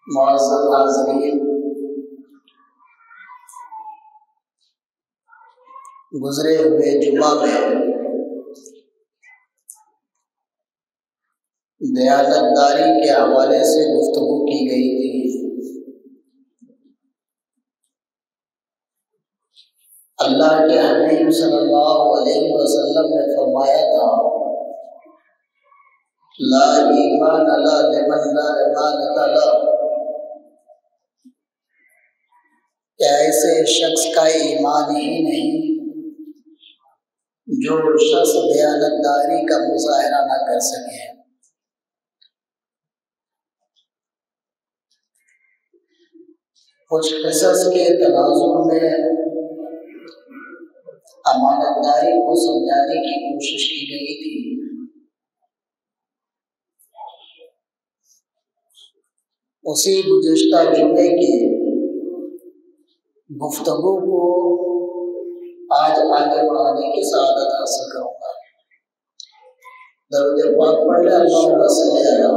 معزز حاضرین، گزرے ہوئے جمعہ میں دیانتداری کے حوالے سے گفتگو کی گئی تھی۔ اللہ کے حبیب صلی اللہ علیہ وسلم نے فرمایا تھا، لا ایمان لا لمن لا امانۃ له، کہ ایسے شخص کا ایمان ہی نہیں جو شخص دیانتداری کا مظاہرہ نہ کر سکے۔ کچھ قصص کے تناظر میں امانتداری کو سمجھانے کی کوشش کی گئی تھی۔ اسی گزشتہ جمعے کی گفتگو کو آج آگے بڑھانے کی سعادت حاصل کروں گا۔ درود پاک پڑھ لیں، اللہم صلی علی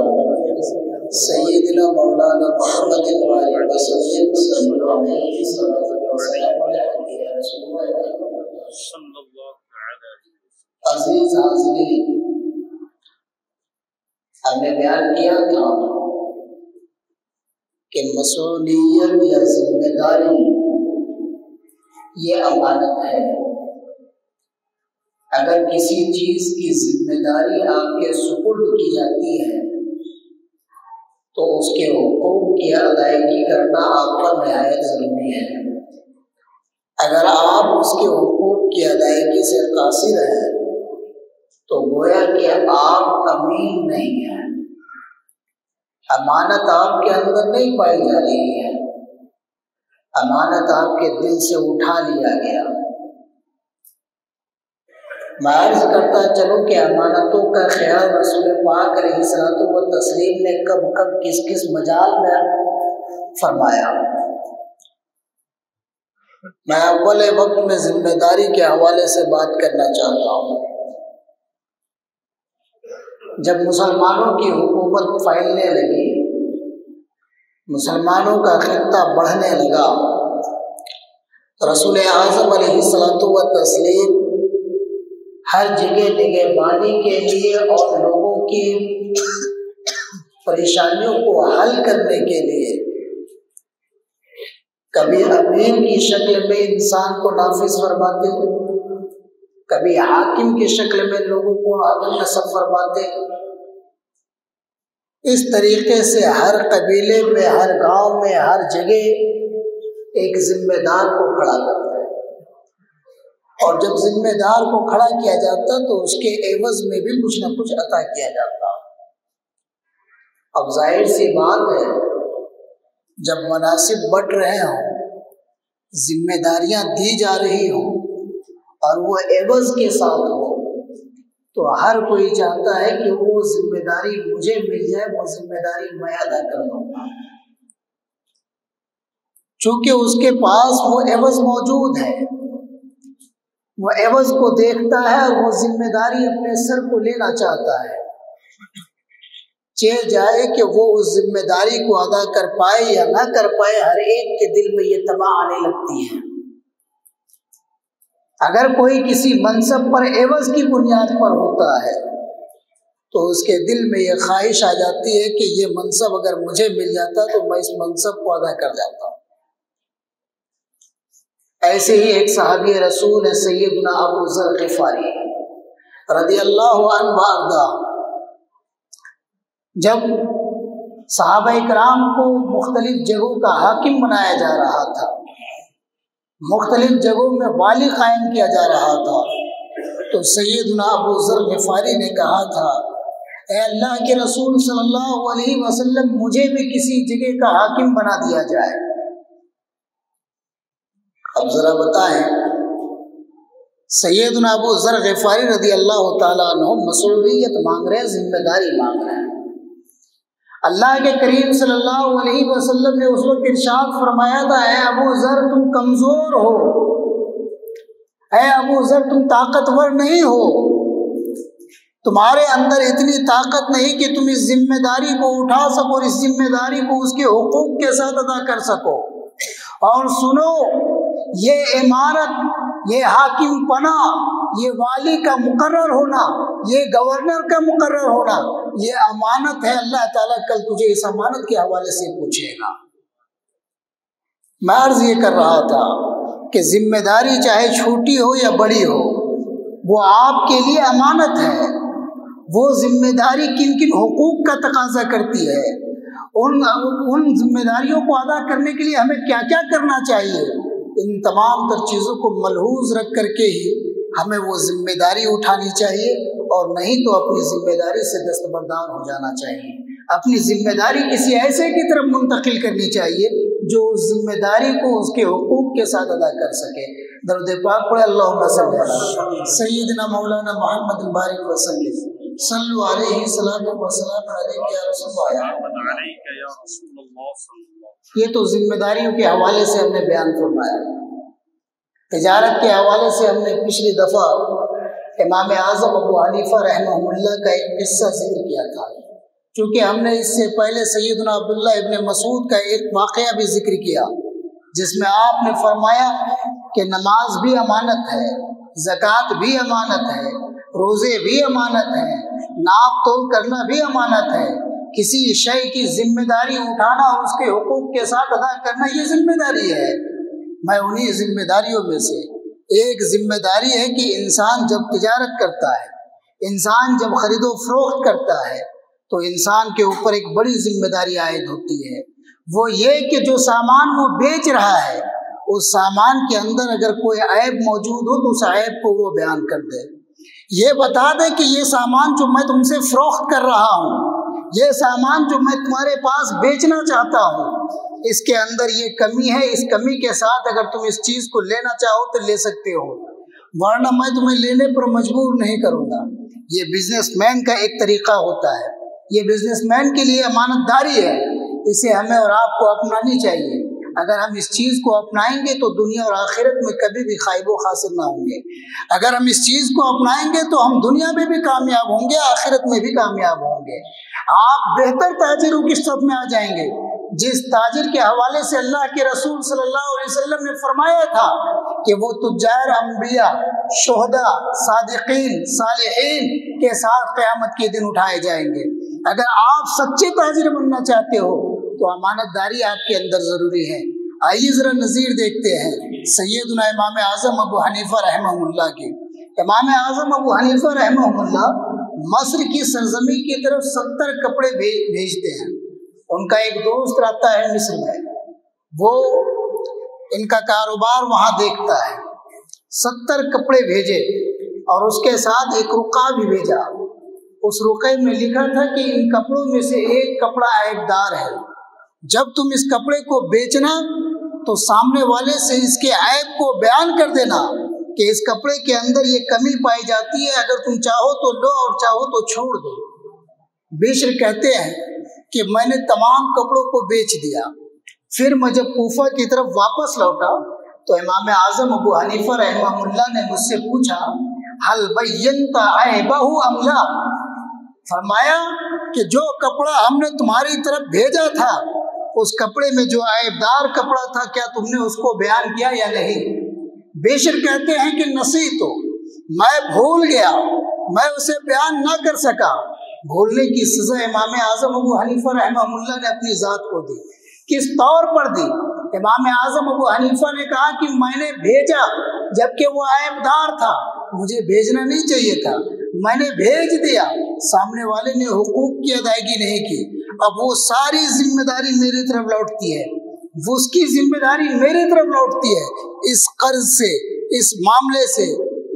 سیدنا مولانا محمد وعلی وسلم صلی اللہ علیہ وسلم۔ عزیز حاضرین، ہم نے بیان کیا تھا کہ مسئولیت یا ذمہ داری یہ امانت ہے۔ اگر کسی چیز کی ذمہ داری آپ کے سپرد کی جاتی ہے تو اس کے حقوق کی ادائیگی کرنا آپ پر نہایت ضروری ہے۔ اگر آپ اس کے حقوق کی ادائیگی سے قاصر ہیں تو گویا کہ آپ امین نہیں ہیں، امانت آپ کے اندر نہیں پائی جا رہی ہے، امانت آپ کے دل سے اٹھا لیا گیا۔ میں عرض کرتا چلوں کہ امانتوں کا خیال رسول پاک علیہ الصلوۃ والتسلیم نے کب کب کس کس مجال میں فرمایا۔ میں اول وقت میں ذمہ داری کے حوالے سے بات کرنا چاہتا ہوں۔ جب مسلمانوں کی حکومت پھیلنے لگی، مسلمانوں کا خطہ بڑھنے لگا، رسول اعظم علیہ الصلوۃ والتسلیم ہر جگہ نگہبانی کے لیے اور لوگوں کی پریشانیوں کو حل کرنے کے لیے کبھی امیر کی شکل میں انسان کو نافذ فرماتے، کبھی حاکم کی شکل میں لوگوں کو نصب فرماتے۔ اس طریقے سے ہر قبیلے میں، ہر گاؤں میں، ہر جگہ ایک ذمہ دار کو کھڑا کرتا ہے، اور جب ذمہ دار کو کھڑا کیا جاتا تو اس کے عوض میں بھی کچھ نہ کچھ عطا کیا جاتا۔ اب ظاہر سی بات ہے، جب مناصب بٹ رہے ہوں، ذمہ داریاں دی جا رہی ہوں اور وہ عوض کے ساتھ ہو، تو ہر کوئی چاہتا ہے کہ وہ ذمہ داری مجھے مل جائے، وہ ذمہ داری میں ادا کر دوں گا، چونکہ اس کے پاس وہ عوض موجود ہے، وہ عوض کو دیکھتا ہے اور وہ ذمہ داری اپنے سر کو لینا چاہتا ہے۔ چہ جائے کہ وہ اس ذمہ داری کو ادا کر پائے یا نہ کر پائے، ہر ایک کے دل میں یہ طمع آنے لگتی ہے۔ اگر کوئی کسی منصب پر عوض کی بنیاد پر ہوتا ہے تو اس کے دل میں یہ خواہش آ جاتی ہے کہ یہ منصب اگر مجھے مل جاتا تو میں اس منصب کو ادا کر جاتا ہوں۔ ایسے ہی ایک صحابی رسول ہے سیدنا ابو ذر غفاری رضی اللہ عنہ وارضہ، جب صحابہ کرام کو مختلف جگہوں کا حاکم بنایا جا رہا تھا، مختلف جگہوں میں والی قائم کیا جا رہا تھا، تو سیدنا ابو ذر غفاری نے کہا تھا، اے اللہ کے رسول صلی اللہ علیہ وسلم، مجھے بھی کسی جگہ کا حاکم بنا دیا جائے۔ اب ذرا بتائیں، سیدنا ابو ذر غفاری رضی اللہ تعالیٰ عنہ مسئولیت مانگ رہے ہیں، ذمہ داری مانگ رہے ہیں۔ اللہ کے کریم صلی اللہ علیہ وسلم نے اس وقت ارشاد فرمایا تھا، اے ابو ذر تم کمزور ہو، اے ابو ذر تم طاقتور نہیں ہو، تمہارے اندر اتنی طاقت نہیں کہ تم اس ذمہ داری کو اٹھا سکو اور اس ذمہ داری کو اس کے حقوق کے ساتھ ادا کر سکو۔ اور سنو، یہ امارت، یہ حاکم پنا، یہ والی کا مقرر ہونا، یہ گورنر کا مقرر ہونا، یہ امانت ہے۔ اللہ تعالیٰ کل تجھے اس امانت کے حوالے سے پوچھے گا۔ میں عرض یہ کر رہا تھا کہ ذمہ داری چاہے چھوٹی ہو یا بڑی ہو، وہ آپ کے لیے امانت ہے۔ وہ ذمہ داری کن کن حقوق کا تقاضا کرتی ہے، ان ذمہ داریوں کو ادا کرنے کے لیے ہمیں کیا کیا کرنا چاہیے، ان تمام تر چیزوں کو ملحوظ رکھ کر کے ہی ہمیں وہ ذمہ داری اٹھانی چاہیے، اور نہیں تو اپنی ذمہ داری سے دستبردار ہو جانا چاہیے۔ اپنی ذمہ داری کسی ایسے کی طرف منتقل کرنی چاہیے جو اس ذمہ داری کو اس کے حقوق کے ساتھ ادا کر سکے۔ درود پاک پڑھے، اللہم صلی علی سیدنا مولانا محمد بارک وسلم، صلو علیہ صلاۃ وسلام علیک یا رسول اللہ۔ یہ تو ذمہ داریوں کے حوالے سے ہم نے بیان فرمایا۔ تجارت کے حوالے سے ہم نے پچھلی دفعہ امام اعظم ابو حنیفہ رحمہ اللہ کا ایک قصہ ذکر کیا تھا، چونکہ ہم نے اس سے پہلے سیدنا عبداللہ ابن مسعود کا ایک واقعہ بھی ذکر کیا، جس میں آپ نے فرمایا کہ نماز بھی امانت ہے، زکوٰۃ بھی امانت ہے، روزے بھی امانت ہے، ناپ تول کرنا بھی امانت ہے، کسی شے کی ذمہ داری اٹھانا اور اس کے حقوق کے ساتھ ادا کرنا یہ ذمہ داری ہے۔ میں انہی ذمہ داریوں میں سے ایک ذمہ داری ہے کہ انسان جب تجارت کرتا ہے، انسان جب خرید و فروخت کرتا ہے، تو انسان کے اوپر ایک بڑی ذمہ داری عائد ہوتی ہے۔ وہ یہ کہ جو سامان وہ بیچ رہا ہے، اس سامان کے اندر اگر کوئی عیب موجود ہو تو اس عیب کو وہ بیان کر دے، یہ بتا دے کہ یہ سامان جو میں تم سے فروخت کر رہا ہوں، یہ سامان جو میں تمہارے پاس بیچنا چاہتا ہوں، اس کے اندر یہ کمی ہے، اس کمی کے ساتھ اگر تم اس چیز کو لینا چاہو تو لے سکتے ہو، ورنہ میں تمہیں لینے پر مجبور نہیں کروں گا۔ یہ بزنس مین کا ایک طریقہ ہوتا ہے، یہ بزنس مین کے لیے امانت داری ہے، اسے ہمیں اور آپ کو اپنانی چاہیے۔ اگر ہم اس چیز کو اپنائیں گے تو دنیا اور آخرت میں کبھی بھی خائب و خاسر نہ ہوں گے۔ اگر ہم اس چیز کو اپنائیں گے تو ہم دنیا میں بھی کامیاب ہوں گے، آخرت میں بھی کامیاب ہوں گے۔ آپ بہتر تاجروں کی صف میں آ جائیں گے، جس تاجر کے حوالے سے اللہ کے رسول صلی اللہ علیہ وسلم نے فرمایا تھا کہ وہ تجار انبیاء، شہداء، صادقین، صالحین کے ساتھ قیامت کے دن اٹھائے جائیں گے۔ اگر آپ سچے تاجر بننا چاہتے ہو تو امانت داری آپ کے اندر ضروری ہے۔ آئیے ذرا نظیر دیکھتے ہیں سیدنا امام اعظم ابو حنیفہ رحمہ اللہ کی۔ امام اعظم ابو حنیفہ رحمہ اللہ مصر کی سرزمین کی طرف 70 کپڑے بھیجتے ہیں۔ ان کا ایک دوست رہتا ہے مصر میں، وہ ان کا کاروبار وہاں دیکھتا ہے۔ 70 کپڑے بھیجے اور اس کے ساتھ ایک رقعہ بھی بھیجا۔ اس رقعے میں لکھا تھا کہ ان کپڑوں میں سے ایک کپڑا عیب دار ہے، جب تم اس کپڑے کو بیچنا تو سامنے والے سے اس کے عیب کو بیان کر دینا کہ اس کپڑے کے اندر یہ کمی پائی جاتی ہے، اگر تم چاہو تو لو اور چاہو تو چھوڑ دو۔ بشر کہتے ہیں کہ میں نے تمام کپڑوں کو بیچ دیا، پھر میں جب کوفہ کی طرف واپس لوٹا تو امام اعظم ابو حنیفہ رحمہ اللہ نے مجھ سے پوچھا حل بینت عیبہ ام لا، فرمایا کہ جو کپڑا ہم نے تمہاری طرف بھیجا تھا اس کپڑے میں جو عیبدار کپڑا تھا کیا تم نے اس کو بیان کیا یا نہیں؟ بشر کہتے ہیں کہ نسیت، میں بھول گیا، میں اسے بیان نہ کر سکا۔ بھولنے کی سزا امام اعظم ابو حنیفہ رحمہ اللہ نے اپنی ذات کو دی۔ کس طور پر دی؟ امام اعظم ابو حنیفہ نے کہا کہ میں نے بھیجا جبکہ وہ عیبدار تھا، مجھے بھیجنا نہیں چاہیے تھا، میں نے بھیج دیا، سامنے والے نے حقوق کی ادائیگی نہیں کی، اب وہ ساری ذمہ داری میری طرف لوٹتی ہے، وہ اس کی ذمہ داری میری طرف لوٹتی ہے۔ اس قرض سے، اس معاملے سے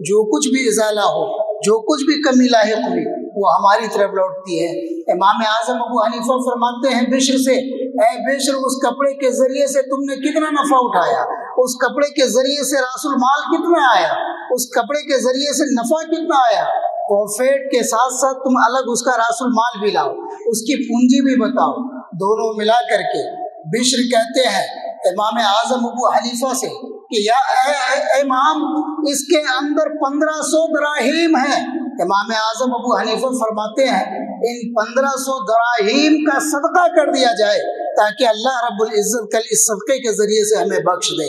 جو کچھ بھی ازالہ ہو، جو کچھ بھی کمی لاحق ہوئی وہ ہماری طرف لوٹتی ہے۔ امام اعظم ابو حنیفہ فرماتے ہیں بشر سے، اے بشر اس کپڑے کے ذریعے سے تم نے کتنا نفع اٹھایا، اس کپڑے کے ذریعے سے راس المال کتنا آیا، اس کپڑے کے ذریعے سے نفع کتنا آیا، پروفٹ کے ساتھ ساتھ تم الگ اس کا راس المال بھی لاؤ، اس کی پونجی بھی بتاؤ، دونوں ملا کر کے۔ بشر کہتے ہیں امام اعظم ابو حنیفہ سے کہ یا اے امام، اس کے اندر 1500 دراہیم ہیں، امام اعظم ابو حنیفہ فرماتے ہیں ان 1500 دراہیم کا صدقہ کر دیا جائے تاکہ اللہ رب العزت کل اس صدقے کے ذریعے سے ہمیں بخش دے۔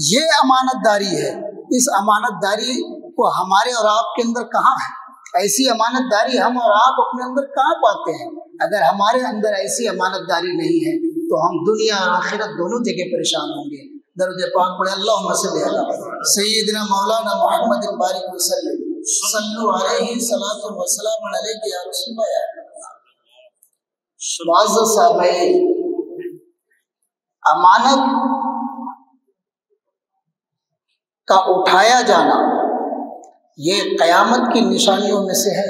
یہ امانت داری ہے۔ اس امانت داری کو ہمارے اور آپ کے اندر کہاں ہے؟ ایسی امانت داری ہم اور آپ اپنے اندر کہاں پاتے ہیں؟ اگر ہمارے اندر ایسی امانت داری نہیں ہے تو ہم دنیا اور آخرت دونوں جگہ پریشان ہوں گے۔ درود پاک پڑھے، اللہم صلی علی سیدنا مولانا محمد بارک وسلم صلو علیہ صلاۃ و سلام علیک یا رسول اللہ۔ معزز صاحبین، امانت کا اٹھایا جانا یہ قیامت کی نشانیوں میں سے ہے۔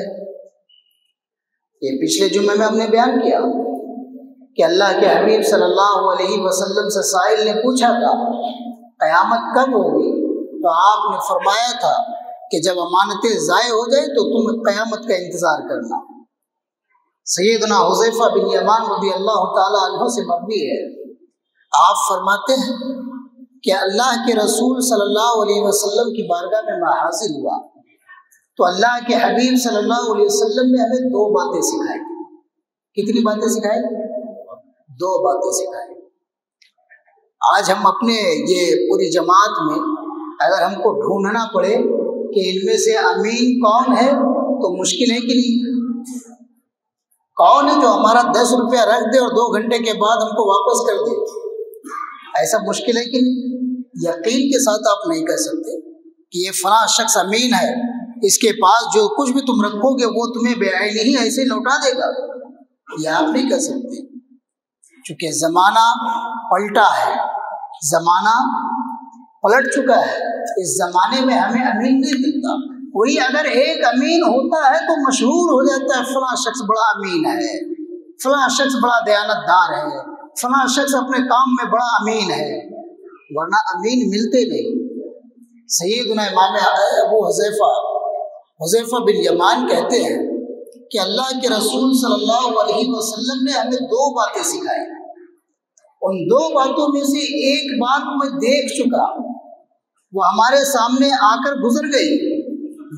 یہ پچھلے جمعے میں ہم نے بیان کیا کہ اللہ کے حبیب صلی اللہ علیہ وسلم سے سائل نے پوچھا تھا قیامت کب ہوگی، تو آپ نے فرمایا تھا کہ جب امانتیں ضائع ہو جائیں تو تم قیامت کا انتظار کرنا۔ سیدنا حذیفہ بن یمان رضی اللہ تعالی عنہ سے مروی ہے، آپ فرماتے ہیں کہ اللہ کے رسول صلی اللہ علیہ وسلم کی بارگاہ میں میں حاضر ہوا تو اللہ کے حبیب صلی اللہ علیہ وسلم نے ہمیں 2 باتیں سکھائی۔ کتنی باتیں سکھائی؟ 2 باتیں سکھائی۔ آج ہم اپنے یہ پوری جماعت میں اگر ہم کو ڈھونڈنا پڑے کہ ان میں سے امین کون ہے تو مشکل ہے کہ نہیں؟ کون ہے جو ہمارا 10 روپیہ رکھ دے اور 2 گھنٹے کے بعد ہم کو واپس کر دے؟ ایسا مشکل ہے کہ نہیں؟ یقین کے ساتھ آپ نہیں کہہ سکتے کہ یہ فلاں شخص امین ہے، اس کے پاس جو کچھ بھی تم رکھو گے وہ تمہیں بے عینی ہی ایسے لوٹا دے گا، یہ آپ نہیں کہہ سکتے، چونکہ زمانہ پلٹا ہے، زمانہ پلٹ چکا ہے۔ اس زمانے میں ہمیں امین نہیں ملتا۔ وہی اگر ایک امین ہوتا ہے تو مشہور ہو جاتا ہے فلاں شخص بڑا امین ہے، فلاں شخص بڑا دیانتدار ہے، فلاں شخص اپنے کام میں بڑا امین ہے، ورنہ امین ملتے نہیں۔ سیدنا امام ابو حذیفہ بن یمان کہتے ہیں کہ اللہ کے رسول صلی اللہ علیہ وسلم نے ہمیں 2 باتیں سکھائی۔ ان 2 باتوں میں سے ایک بات میں دیکھ چکا، وہ ہمارے سامنے آ کر گزر گئی،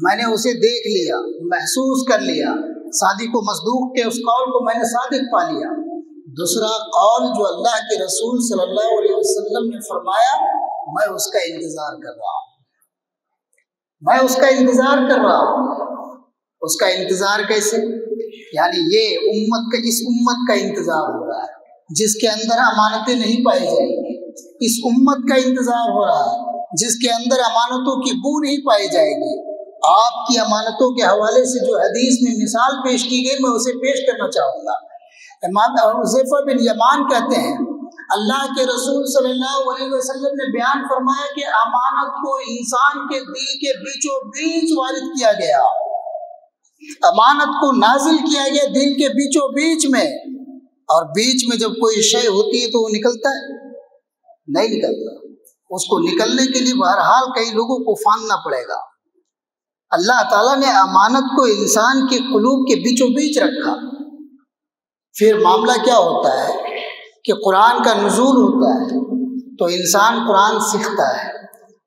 میں نے اسے دیکھ لیا، محسوس کر لیا، صادق و مصدوق کے اس قول کو میں نے صادق پا لیا۔ دوسرا قول جو اللہ کے رسول صلی اللہ علیہ وسلم نے فرمایا، میں اس کا انتظار کر رہا ہوں، میں اس کا انتظار کر رہا ہوں۔ اس کا انتظار کیسے؟ یعنی یہ اس امت کا انتظار ہو رہا ہے جس کے اندر امانتیں نہیں پائی جائیں گی، اس امت کا انتظار ہو رہا ہے جس کے اندر امانتوں کی بو نہیں پائی جائے گی۔ آپ کی امانتوں کے حوالے سے جو حدیث میں مثال پیش کی گئی میں اسے پیش کرنا چاہوں گا۔ امام حذیفہ بن یمان کہتے ہیں اللہ کے رسول صلی اللہ علیہ وسلم نے بیان فرمایا کہ امانت کو انسان کے دل کے بیچوں بیچ وارد کیا گیا، امانت کو نازل کیا گیا دل کے بیچوں بیچ میں، اور بیچ میں جب کوئی شے ہوتی ہے تو وہ نکلتا ہے؟ نہیں نکلتا۔ اس کو نکلنے کے لیے بہرحال کئی لوگوں کو پھاندنا پڑے گا۔ اللہ تعالیٰ نے امانت کو انسان کے قلوب کے بیچوں بیچ رکھا۔ پھر معاملہ کیا ہوتا ہے کہ قرآن کا نزول ہوتا ہے تو انسان قرآن سیکھتا ہے،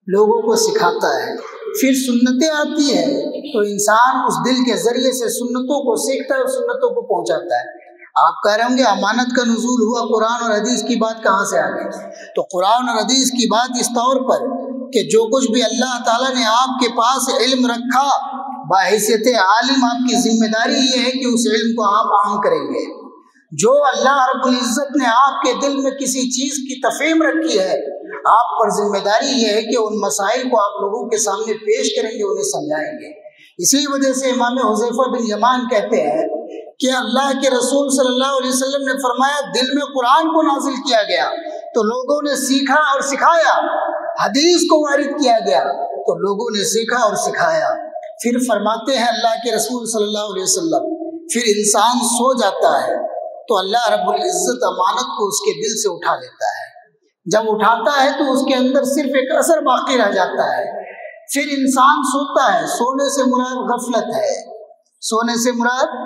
لوگوں کو سکھاتا ہے، پھر سنتیں آتی ہیں تو انسان اس دل کے ذریعے سے سنتوں کو سیکھتا ہے اور سنتوں کو پہنچاتا ہے۔ آپ کہہ رہے ہوں گے امانت کا نزول ہوا، قرآن اور حدیث کی بات کہاں سے آ گئی؟ تو قرآن اور حدیث کی بات اس طور پر کہ جو کچھ بھی اللہ تعالیٰ نے آپ کے پاس علم رکھا، بحیثیت عالم آپ کی ذمہ داری یہ ہے کہ اس علم کو آپ عام کریں گے۔ جو اللہ رب العزت نے آپ کے دل میں کسی چیز کی تفہیم رکھی ہے، آپ پر ذمہ داری یہ ہے کہ ان مسائل کو آپ لوگوں کے سامنے پیش کریں گے، انہیں سمجھائیں گے۔ اسی وجہ سے امام حذیفہ بن یمان کہتے ہیں کہ اللہ کے رسول صلی اللہ علیہ وسلم نے فرمایا دل میں قرآن کو نازل کیا گیا تو لوگوں نے سیکھا اور سکھایا، حدیث کو وارد کیا گیا تو لوگوں نے سیکھا اور سکھایا۔ پھر فرماتے ہیں اللہ کے رسول صلی اللہ علیہ وسلم، پھر انسان سو جاتا ہے تو اللہ رب العزت امانت کو اس کے دل سے اٹھا لیتا ہے۔ جب اٹھاتا ہے تو اس کے اندر صرف ایک اثر باقی رہ جاتا ہے۔ پھر انسان سوتا ہے، سونے سے مراد غفلت ہے، سونے سے مراد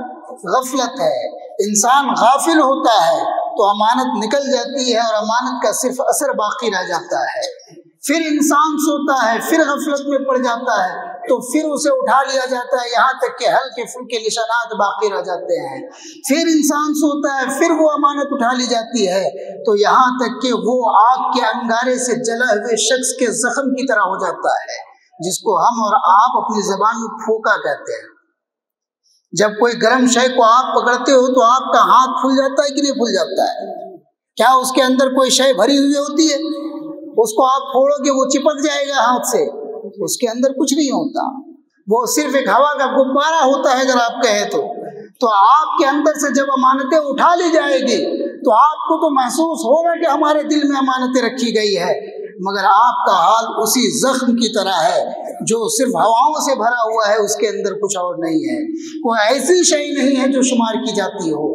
غفلت ہے۔ انسان غافل ہوتا ہے تو امانت نکل جاتی ہے اور امانت کا صرف اثر باقی رہ جاتا ہے۔ پھر انسان سوتا ہے، پھر غفلت میں پڑ جاتا ہے تو پھر اسے اٹھا لیا جاتا ہے، یہاں تک کہ ہلکے پھلکے نشانات باقی رہ جاتے ہیں۔ پھر انسان سوتا ہے، پھر وہ امانت اٹھا لی جاتی ہے تو یہاں تک کہ وہ آگ کے انگارے سے جلا ہوئے شخص کے زخم کی طرح ہو جاتا ہے، جس کو ہم اور آپ اپنی زبان میں پھوکا کہتے ہیں۔ جب کوئی گرم شے کو آپ پکڑتے ہو تو آپ کا ہاتھ پھول جاتا ہے کہ نہیں پھول جاتا ہے؟ کیا اس کے اندر کوئی شے بھری ہوئی ہوتی ہے؟ اس کو آپ پھوڑو گے وہ چپک جائے گا ہاتھ سے، اس کے اندر کچھ نہیں ہوتا، وہ صرف ایک ہوا کا غبارہ ہوتا ہے اگر آپ کہیں تو آپ کے اندر سے جب امانتیں اٹھا لی جائے گی تو آپ کو تو محسوس ہوگا کہ ہمارے دل میں امانتیں رکھی گئی ہے، مگر آپ کا حال اسی زخم کی طرح ہے جو صرف ہواؤں سے بھرا ہوا ہے، اس کے اندر کچھ اور نہیں ہے، کوئی ایسی شے نہیں ہے جو شمار کی جاتی ہو۔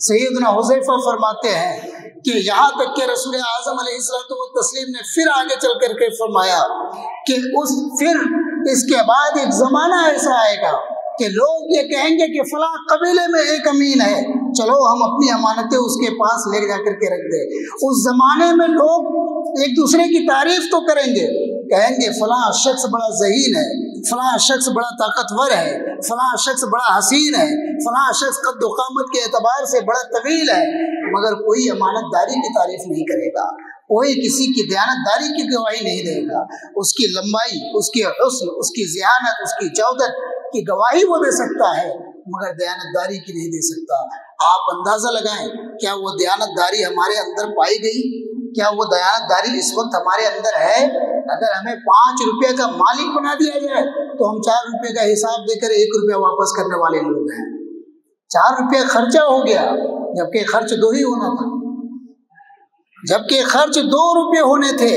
سیدنا حذیفہ فرماتے ہیں کہ یہاں تک کہ رسول اعظم علیہ الصلوۃ والتسلیم نے پھر آگے چل کر کے فرمایا کہ پھر اس کے بعد ایک زمانہ ایسا آئے گا کہ لوگ یہ کہیں گے کہ فلاں قبیلے میں ایک امین ہے، چلو ہم اپنی امانتیں اس کے پاس لے جا کر کے رکھ دیں۔ اس زمانے میں لوگ ایک دوسرے کی تعریف تو کریں گے، کہیں گے فلاں شخص بڑا ذہین ہے، فلاں شخص بڑا طاقتور ہے، فلاں شخص بڑا حسین ہے، فلاں شخص قد و قامت کے اعتبار سے بڑا طویل ہے، مگر کوئی امانت داری کی تعریف نہیں کرے گا، کوئی کسی کی دیانت داری کی گواہی نہیں دے گا، اس کی لمبائی، اس کے حسن، اس کی ذہانت، اس کی جودت کی گواہی وہ دے سکتا ہے مگر دیانت داری کی نہیں دے سکتا۔ آپ اندازہ لگائیں کیا وہ دیانت داری ہمارے اندر پائی گئی؟ کیا وہ دیانت داری اس وقت ہمارے اندر ہے؟ اگر ہمیں 5 روپے کا مالک بنا دیا جائے تو ہم 4 روپے کا حساب دے کر 1 روپیہ واپس کرنے والے لوگ ہیں۔ 4 روپے خرچہ ہو گیا جبکہ خرچ 2 ہی ہونا تھا، جبکہ خرچ 2 روپے ہونے تھے،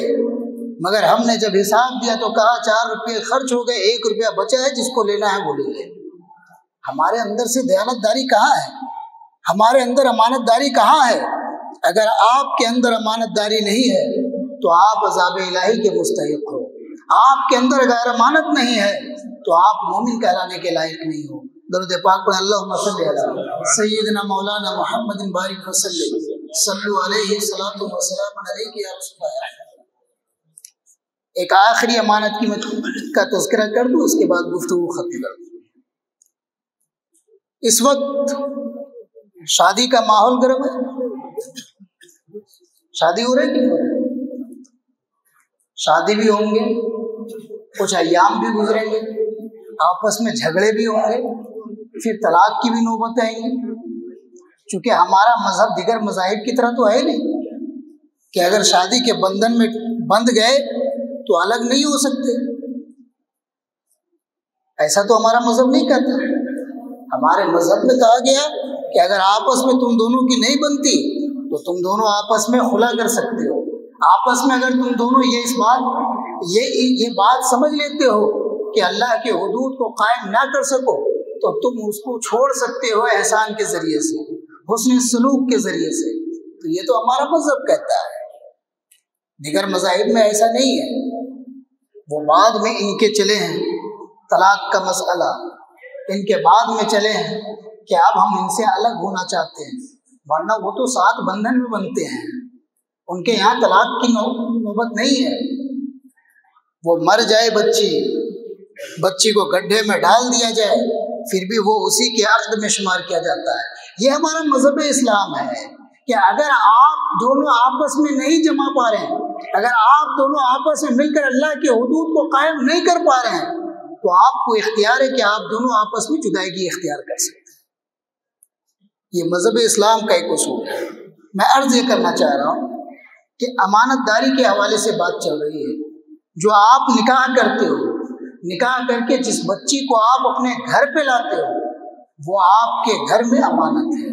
مگر ہم نے جب حساب دیا تو کہا 4 روپے خرچ ہو گئے، 1 روپیہ بچا ہے، جس کو لینا ہے وہ لے لے۔ ہمارے اندر سے دیانت داری کہاں ہے؟ ہمارے اندر امانت داری کہاں ہے؟ اگر آپ کے اندر امانت داری نہیں ہے تو آپ عذاب الہی کے مستحق ہو، آپ کے اندر اگر امانت نہیں ہے تو آپ مومن کہلانے کے لائق نہیں ہو۔ درود پاک پڑھ اللہم صلی علی سیدنا مولانا محمد بارک وسلم، صلو علیہ الصلوۃ والسلام علیک یا رسول اللہ۔ ایک آخری امانت کی کا تذکرہ کر دوں، اس کے بعد گفتگو ختم کر دوں۔ اس وقت شادی کا ماحول گرم ہے، شادی ہو رہی کہ نہیں ہو رہی؟ شادی بھی ہوں گے، کچھ ایام بھی گزریں گے، آپس میں جھگڑے بھی ہوں گے، پھر طلاق کی بھی نوبت آئیں گی، چونکہ ہمارا مذہب دیگر مذاہب کی طرح تو ہے نہیں کہ اگر شادی کے بندھن میں بندھ گئے تو الگ نہیں ہو سکتے، ایسا تو ہمارا مذہب نہیں کہتا۔ ہمارے مذہب میں کہا گیا کہ اگر آپس میں تم دونوں کی نہیں بنتی تو تم دونوں آپس میں خلا کر سکتے ہو، آپس میں اگر تم دونوں یہ بات سمجھ لیتے ہو کہ اللہ کے حدود کو قائم نہ کر سکو تو تم اس کو چھوڑ سکتے ہو احسان کے ذریعے سے، حسن سلوک کے ذریعے سے، تو یہ تو ہمارا مذہب کہتا ہے۔ دیگر مذاہب میں ایسا نہیں ہے، وہ بعد میں ان کے چلے ہیں طلاق کا مسئلہ، ان کے بعد میں چلے ہیں کہ اب ہم ان سے الگ ہونا چاہتے ہیں، ورنہ وہ تو ساتھ بندھن میں بنتے ہیں، ان کے یہاں طلاق کی نوبت نہیں ہے۔ وہ مر جائے بچی کو گڈھے میں ڈال دیا جائے پھر بھی وہ اسی کے عقد میں شمار کیا جاتا ہے۔ یہ ہمارا مذہب اسلام ہے کہ اگر آپ دونوں آپس میں نہیں جما پا رہے ہیں، اگر آپ دونوں آپس میں مل کر اللہ کے حدود کو قائم نہیں کر پا رہے ہیں تو آپ کو اختیار ہے کہ آپ دونوں آپس میں جدائیگی اختیار کر سکتے ہیں۔ یہ مذہب اسلام کا ایک اصول ہے۔ میں عرض یہ کرنا چاہ رہا ہوں کہ امانت داری کے حوالے سے بات چل رہی ہے۔ جو آپ نکاح کرتے ہو، نکاح کر کے جس بچی کو آپ اپنے گھر پہ لاتے ہو وہ آپ کے گھر میں امانت ہے،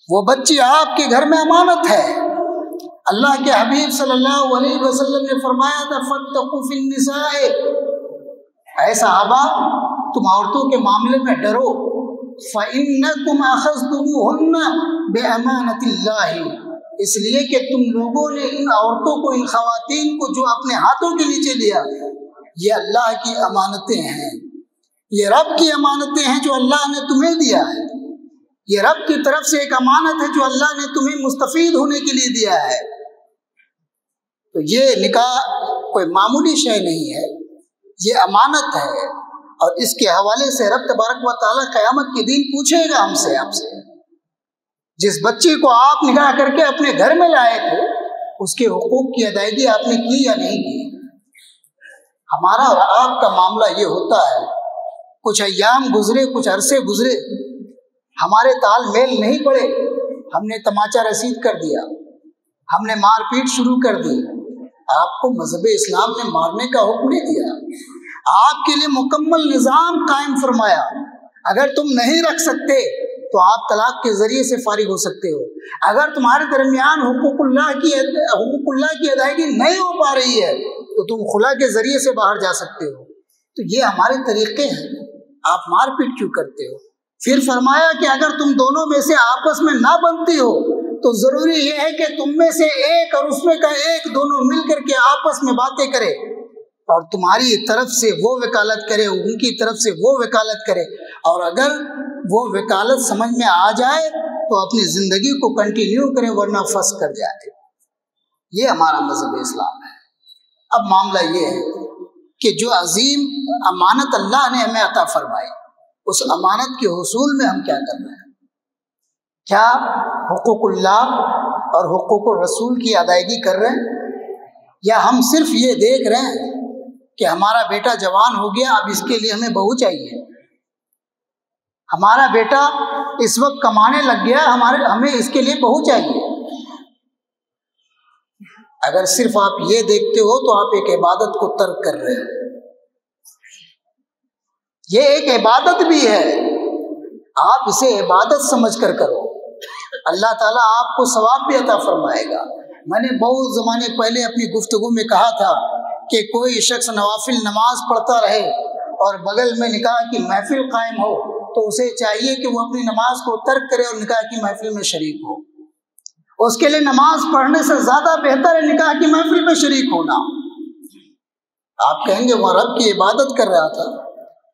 وہ بچی آپ کے گھر میں امانت ہے۔ اللہ کے حبیب صلی اللہ علیہ وسلم نے فرمایا تھا فاتقوا فی النساء، اے صحابہ تم عورتوں کے معاملے میں ڈرو، فإنکم اخذتموہن بامانۃ اللہ، اس لیے کہ تم لوگوں نے ان عورتوں کو، ان خواتین کو جو اپنے ہاتھوں کے نیچے لیا، یہ اللہ کی امانتیں ہیں، یہ رب کی امانتیں ہیں جو اللہ نے تمہیں دیا ہے، یہ رب کی طرف سے ایک امانت ہے جو اللہ نے تمہیں مستفید ہونے کے لیے دیا ہے۔ تو یہ نکاح کوئی معمولی شے نہیں ہے، یہ امانت ہے، اور اس کے حوالے سے رب تبارک و تعالیٰ قیامت کے دن پوچھے گا ہم سے، آپ سے۔ جس بچے کو آپ نکاح کر کے اپنے گھر میں لائے تھے، اس کے حقوق کی ادائیگی آپ نے کی یا نہیں کی؟ ہمارا اور آپ کا معاملہ یہ ہوتا ہے، کچھ ایام گزرے، کچھ عرصے گزرے، ہمارے تال میل نہیں پڑے، ہم نے تماچا رسید کر دیا، ہم نے مار پیٹ شروع کر دی۔ آپ کو مذہب اسلام نے مارنے کا حکم نہیں دیا، آپ کے لیے مکمل نظام قائم فرمایا۔ اگر تم نہیں رکھ سکتے تو آپ طلاق کے ذریعے سے فارغ ہو سکتے ہو، اگر تمہارے درمیان حقوق اللہ کی ادائیگی نہیں ہو پا رہی ہے تو تم خلا کے ذریعے سے باہر جا سکتے ہو۔ تو یہ ہمارے طریقے ہیں، آپ مار پیٹ کیوں کرتے ہو؟ پھر فرمایا کہ اگر تم دونوں میں سے آپس میں نہ بنتی ہو تو ضروری یہ ہے کہ تم میں سے ایک اور اس میں کا ایک دونوں مل کر کے آپس میں باتیں کرے، اور تمہاری طرف سے وہ وکالت کرے، ان کی طرف سے وہ وکالت کرے، اور اگر وہ وکالت سمجھ میں آ جائے تو اپنی زندگی کو کنٹینیو کرے، ورنہ پھنس کر جائے۔ یہ ہمارا مذہب اسلام ہے۔ اب معاملہ یہ ہے کہ جو عظیم امانت اللہ نے ہمیں عطا فرمائی، اس امانت کے حصول میں ہم کیا کر رہے ہیں؟ کیا حقوق اللہ اور حقوق الرسول کی ادائیگی کر رہے ہیں، یا ہم صرف یہ دیکھ رہے ہیں کہ ہمارا بیٹا جوان ہو گیا، اب اس کے لیے ہمیں بہو چاہیے، ہمارا بیٹا اس وقت کمانے لگ گیا، ہمیں اس کے لیے بہو چاہیے؟ اگر صرف آپ یہ دیکھتے ہو تو آپ ایک عبادت کو ترک کر رہے ہیں۔ یہ ایک عبادت بھی ہے، آپ اسے عبادت سمجھ کر کرو، اللہ تعالیٰ آپ کو ثواب بھی عطا فرمائے گا۔ میں نے بہت زمانے پہلے اپنی گفتگو میں کہا تھا کہ کوئی شخص نوافل نماز پڑھتا رہے اور بغل میں نکاح کی محفل قائم ہو تو اسے چاہیے کہ وہ اپنی نماز کو ترک کرے اور نکاح کی محفل میں شریک ہو۔ اس کے لیے نماز پڑھنے سے زیادہ بہتر ہے نکاح کی محفل میں شریک ہونا۔ آپ کہیں گے وہ رب کی عبادت کر رہا تھا،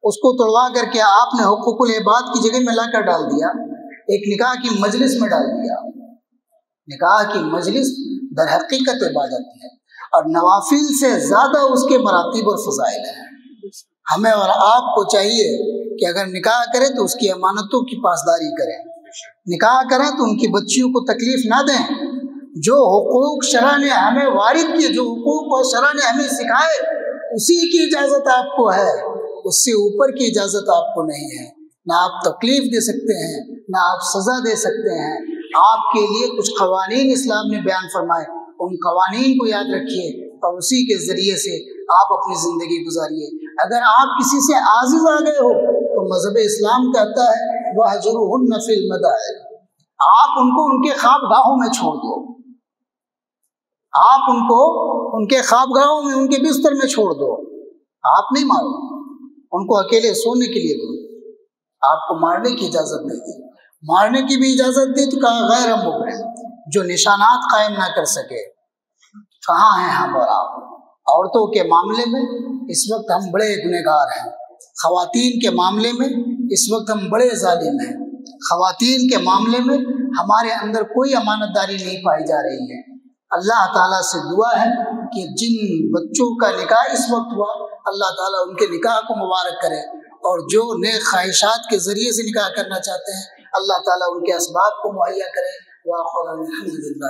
اس کو توڑوا کر کے آپ نے حقوق العباد کی جگہ میں لا کر ڈال دیا، ایک نکاح کی مجلس میں ڈال دیا۔ نکاح کی مجلس در حقیقت عبادت ہے، اور نوافل سے زیادہ اس کے مراتب اور فضائل ہیں۔ ہمیں اور آپ کو چاہیے کہ اگر نکاح کریں تو اس کی امانتوں کی پاسداری کریں، نکاح کریں تو ان کی بچیوں کو تکلیف نہ دیں۔ جو حقوق شرع نے ہمیں وارد کیے، جو حقوق اور شرع نے ہمیں سکھائے، اسی کی اجازت آپ کو ہے، اس سے اوپر کی اجازت آپ کو نہیں ہے۔ نہ آپ تکلیف دے سکتے ہیں، نہ آپ سزا دے سکتے ہیں۔ آپ کے لیے کچھ قوانین اسلام نے بیان فرمائے، ان قوانین کو یاد رکھیے اور اسی کے ذریعے سے آپ اپنی زندگی گزاریے۔ اگر آپ کسی سے عاجز آ گئے ہو تو مذہب اسلام کہتا ہے وَاهْجُرُوهُنَّ فِي الْمَضَاجِعِ، آپ ان کو ان کے خوابگاہوں میں چھوڑ دو، آپ ان کو ان کے خوابگاہوں میں، ان کے بستر میں چھوڑ دو، آپ نہیں مارو، ان کو اکیلے سونے کے لیے دو، آپ کو مارنے کی اجازت نہیں دی۔ مارنے کی بھی اجازت دی تو کہا غیر مبرم، جو نشانات قائم نہ کر سکے۔ کہاں ہیں ہم اور آپ؟ عورتوں کے معاملے میں اس وقت ہم بڑے گنہگار ہیں، خواتین کے معاملے میں اس وقت ہم بڑے ظالم ہیں، خواتین کے معاملے میں ہمارے اندر کوئی امانت داری نہیں پائی جا رہی ہے۔ اللہ تعالیٰ سے دعا ہے کہ جن بچوں کا نکاح اس وقت ہوا، اللہ تعالیٰ ان کے نکاح کو مبارک کرے، اور جو نیک خواہشات کے ذریعے سے نکاح کرنا چاہتے ہیں اللہ تعالیٰ ان کے اسباب کو مہیا کرے۔ وآخر الحمدللہ۔